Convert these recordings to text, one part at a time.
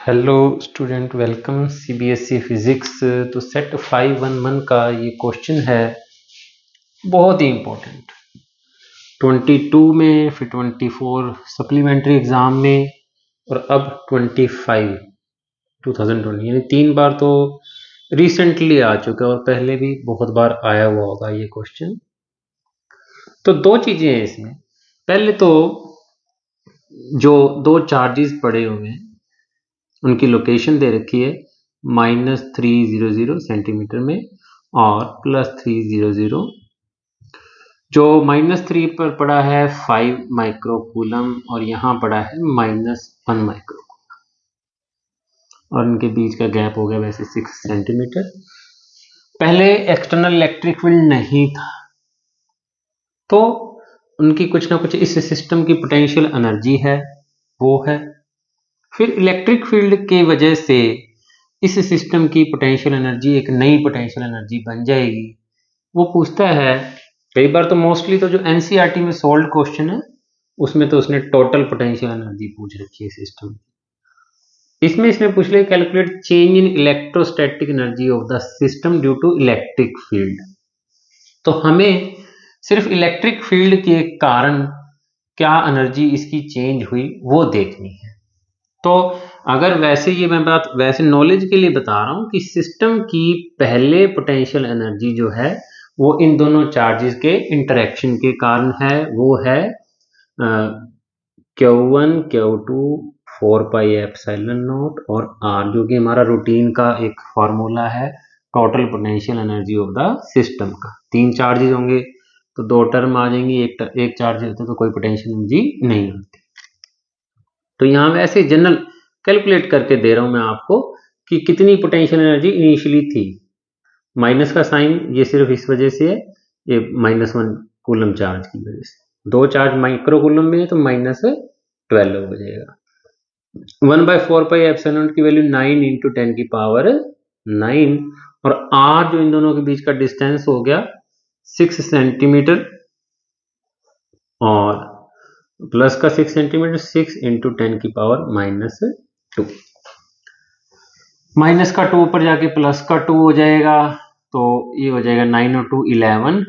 Hello student, welcome CBSE physics. तो set 511 का ये क्वेश्चन है, बहुत ही इम्पोर्टेंट। 22 में, फिर 24 सप्लीमेंट्री एग्जाम में, और अब 25 2020, यानी 3 बार तो रिसेंटली आ चुका है और पहले भी बहुत बार आया हुआ होगा ये क्वेश्चन। तो दो चीजें हैं इसमें। पहले तो जो दो चार्जेस पड़े हुए हैं उनकी लोकेशन दे रखी है -300 सेंटीमीटर में और +300। जो -3 पर पड़ा है 5 माइक्रोकूलम और यहाँ पड़ा है -1 माइक्रोकूलम, और इनके बीच का गैप हो गया वैसे 6 सेंटीमीटर। पहले एक्सटर्नल इलेक्ट्रिक फील्ड नहीं था, तो उनकी कुछ ना कुछ इस सिस्टम की पोटेंशियल एनर्जी है, वो है। फिर इलेक्ट्रिक फील्ड की वजह से इस सिस्टम की पोटेंशियल एनर्जी एक नई पोटेंशियल एनर्जी बन जाएगी। वो पूछता है कई बार, तो मोस्टली तो जो एनसीईआरटी में सॉल्व क्वेश्चन है उसमें तो उसने टोटल पोटेंशियल एनर्जी पूछ रखी है सिस्टम की। इसमें इसने पूछ लिया calculate change in electrostatic energy of the system due to electric field. तो हमें सिर्फ इलेक्ट्रिक फील्ड के कारण क्या एनर्जी इसकी चेंज हुई वो देखनी है। तो अगर वैसे ये मैं बात वैसे नॉलेज के लिए बता रहा हूं कि सिस्टम की पहले पोटेंशियल एनर्जी जो है वो इन दोनों चार्जेस के इंटरेक्शन के कारण है। वो है Q1 Q2 4πε0 और R, जो कि हमारा रूटीन का एक फार्मूला है total potential energy of the system का। 3 चार्जेस होंगे तो 2 टर्म आ जाएंगी, एक चार्ज होता तो कोई पोटेंशियल एनर्जी नहीं होती। तो यहाँ वैसे जनरल कैलकुलेट करके दे रहा हूं मैं आपको कि कितनी पोटेंशियल एनर्जी इनिशियली थी। माइनस का साइन ये सिर्फ इस वजह से है, ये -1 कूलम चार्ज की वजह से। 2 चार्ज माइक्रो कूलम में है तो -12 हो जाएगा। 1/4πε की वैल्यू 9 × 10⁹ और R जो इन दोनों के बीच का डिस्टेंस हो गया 6 सेंटीमीटर, और प्लस का 6 सेंटीमीटर 6 × 10⁻²। माइनस का 2 पर जाके प्लस का 2 हो जाएगा, तो ये हो जाएगा 9 और 2 11,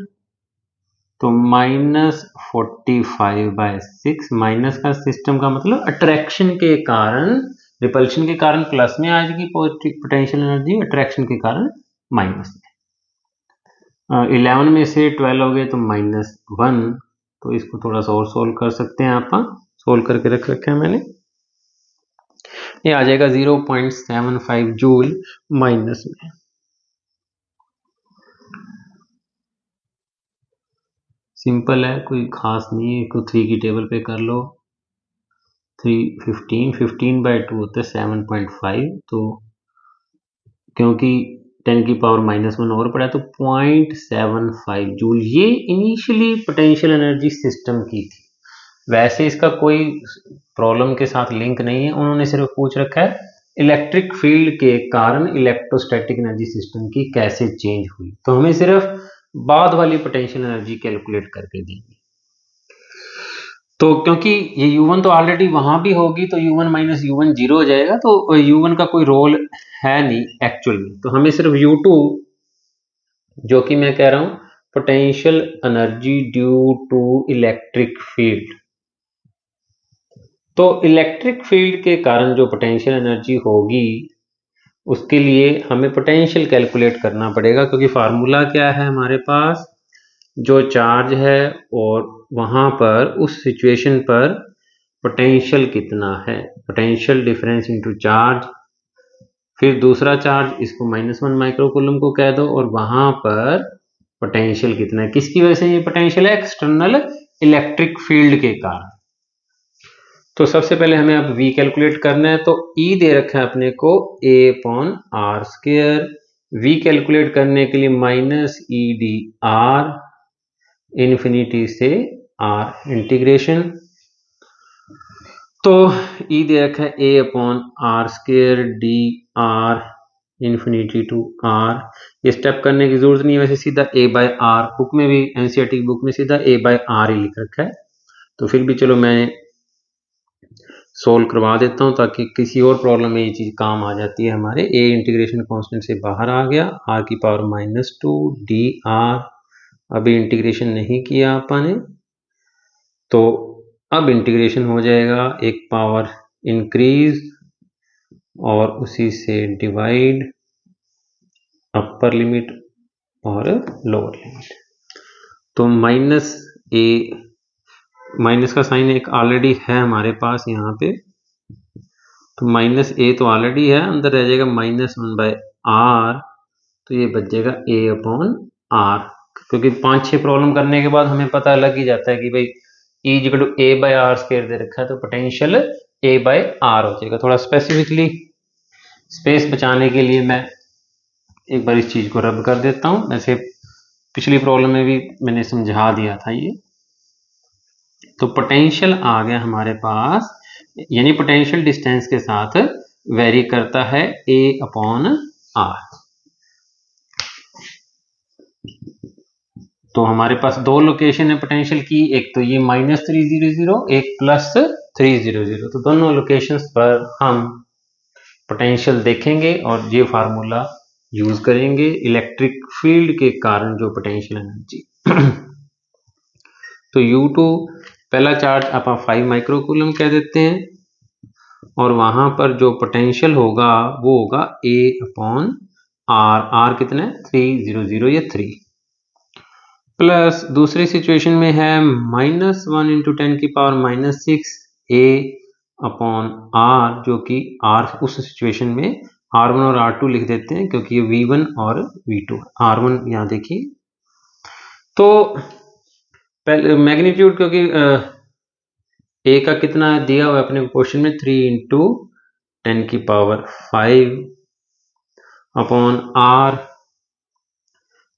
तो -45/6। माइनस का सिस्टम का मतलब अट्रैक्शन के कारण, रिपल्शन के कारण प्लस में आ जाएगी पोटेंशियल एनर्जी, अट्रैक्शन के कारण माइनस में। 11 में से 12 हो गए तो -1, तो इसको थोड़ा सा और सोल्व कर सकते हैं। आप सोल्व करके रख रखे हैं मैंने। ये आ जाएगा 0.75 जूल माइनस में। सिंपल है, कोई खास नहीं है। को 3 की टेबल पे कर लो। 15/2 होता है 7.5, तो क्योंकि 10⁻⁻1 और पड़ा तो 0.75 जूल ये इनिशियली पोटेंशियल एनर्जी सिस्टम की थी। वैसे इसका कोई प्रॉब्लम के साथ लिंक नहीं है, उन्होंने सिर्फ पूछ रखा है इलेक्ट्रिक फील्ड के कारण इलेक्ट्रोस्टैटिक एनर्जी सिस्टम की कैसे चेंज हुई। तो हमें सिर्फ बाद वाली पोटेंशियल एनर्जी कैलकुलेट करके देंगे। तो क्योंकि ये U1 तो ऑलरेडी वहां भी होगी, तो U1 - U1 0 हो जाएगा, तो U1 का कोई रोल है नहीं एक्चुअल में। तो हमें सिर्फ U2, जो कि मैं कह रहा हूं potential energy due to electric field, तो इलेक्ट्रिक फील्ड के कारण जो पोटेंशियल एनर्जी होगी उसके लिए हमें पोटेंशियल कैलकुलेट करना पड़ेगा। क्योंकि फार्मूला क्या है हमारे पास, जो चार्ज है और वहां पर उस सिचुएशन पर पोटेंशियल कितना है, पोटेंशियल डिफरेंस इनटू चार्ज, फिर दूसरा चार्ज इसको -1 माइक्रोकूलम को कह दो, और वहां पर पोटेंशियल कितना है, किसकी वजह से ये पोटेंशियल है, एक्सटर्नल इलेक्ट्रिक फील्ड के कारण। तो सबसे पहले हमें अब V कैलकुलेट करना है, तो E दे रखा है अपने को A/r²। V कैलकुलेट करने के लिए -EdR इन्फिनिटी से R इंटीग्रेशन। तो E दे रखा है A/r² dr infinity to R। ये स्टेप करने की जरूरत नहीं है, वैसे सीधा A/r, बुक में भी एनसीईआरटी बुक में सीधा A/r ही लिख रखा है। तो फिर भी चलो मैं सोल्व करवा देता हूँ ताकि किसी और प्रॉब्लम में ये चीज़ काम आ जाती है हमारे। ए इंटीग्रेशन कांस्टेंट से बाहर आ गया, आर की पावर -2 डी आर। अभी इंटीग्रेशन नहीं किया आपने, तो अब इंटीग्रेशन हो जाएगा, एक पावर इंक्रीज और उसी से डिवाइड, अपर लिमिट और लोअर लिमिट। तो माइनस ए, माइनस का साइन एक ऑलरेडी है हमारे पास यहाँ पे, तो माइनस ए तो ऑलरेडी है, अंदर रह जाएगा -1/r, तो ये बच जाएगा a/r। क्योंकि 5-6 प्रॉब्लम करने के बाद हमें पता लग ही जाता है कि भाई E=a/r² दे रखा है, तो पोटेंशियल a/r हो जाएगा। थोड़ा स्पेसिफिकली स्पेस बचाने के लिए मैं एक बार इस चीज को रब कर देता हूं। वैसे पिछली प्रॉब्लम में भी मैंने समझा दिया था ये। तो पोटेंशियल आ गया हमारे पास, यानी पोटेंशियल डिस्टेंस के साथ वेरी करता है a/r। तो हमारे पास दो लोकेशन है पोटेंशियल की, एक तो ये -300, एक +300। तो दोनों लोकेशंस पर हम पोटेंशियल देखेंगे और ये फार्मूला यूज करेंगे, इलेक्ट्रिक फील्ड के कारण जो पोटेंशियल एनर्जी। तो U2 पहला चार्ज आप 5 माइक्रोकूलम कह देते हैं, और वहां पर जो पोटेंशियल होगा वो होगा a/r। r कितना है 300 या 3, प्लस दूसरी सिचुएशन में है -1 × 10⁻⁻6 a/r, जो कि r उस सिचुएशन में R1 और R2 लिख देते हैं क्योंकि ये V1 और V2। R1 यहाँ देखिए, तो पहले मैग्नीट्यूड, क्योंकि a का कितना दिया हुआ है अपने क्वेश्चन में 3 × 10⁵/r।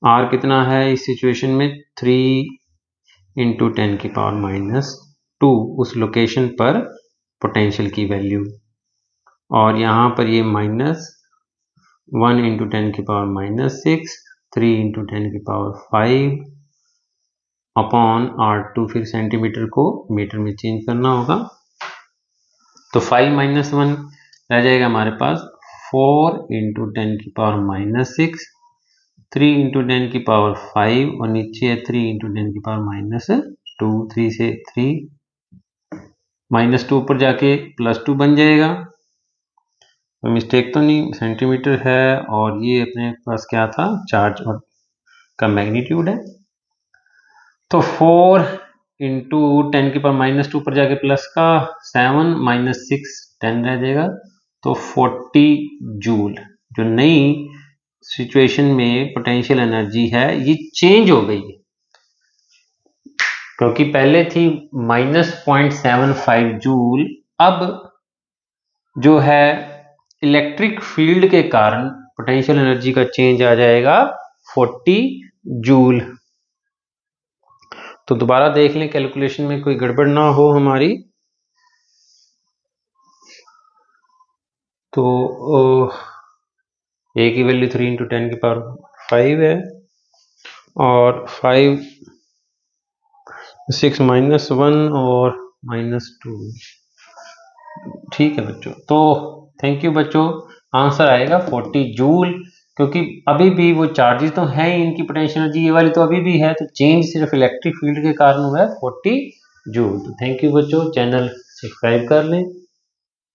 r कितना है इस सिचुएशन में 3 × 10⁻², उस लोकेशन पर पोटेंशियल की वैल्यू। और यहाँ पर ये -1 × 10⁻⁻6 3 × 10⁵/r2, फिर सेंटीमीटर को मीटर में चेंज करना होगा। तो 5 - 1 रह जाएगा हमारे पास 4 × 10⁻⁻6 3 × 10⁵, और नीचे है 3 × 10⁻², 3 से 3 -2 ऊपर जाके +2 बन जाएगा। तो मिस्टेक तो नहीं, सेंटीमीटर है, और ये अपने पास क्या था, चार्ज और का मैग्नीट्यूड है। तो 4 × 10⁻² ऊपर जाके प्लस का 7 - 6 10 रह जाएगा, तो 40 जूल जो नई सिचुएशन में पोटेंशियल एनर्जी है ये चेंज हो गई है, क्योंकि पहले थी -0.75 जूल, अब जो है इलेक्ट्रिक फील्ड के कारण पोटेंशियल एनर्जी का चेंज आ जाएगा 40 जूल। तो दोबारा देख लें कैलकुलेशन में कोई गड़बड़ ना हो हमारी। तो a की वैल्यू 3 × 10⁵ है, और 5 6 -1 और -2, ठीक है बच्चों। तो थैंक यू बच्चों, आंसर आएगा 40 जूल, क्योंकि अभी भी वो चार्जेस तो हैं ही, इनकी पोटेंशियल एनर्जी ये वाली तो अभी भी है, तो चेंज सिर्फ इलेक्ट्रिक फील्ड के कारण हुआ है 40 जूल। तो थैंक यू बच्चों, चैनल सब्सक्राइब कर लें।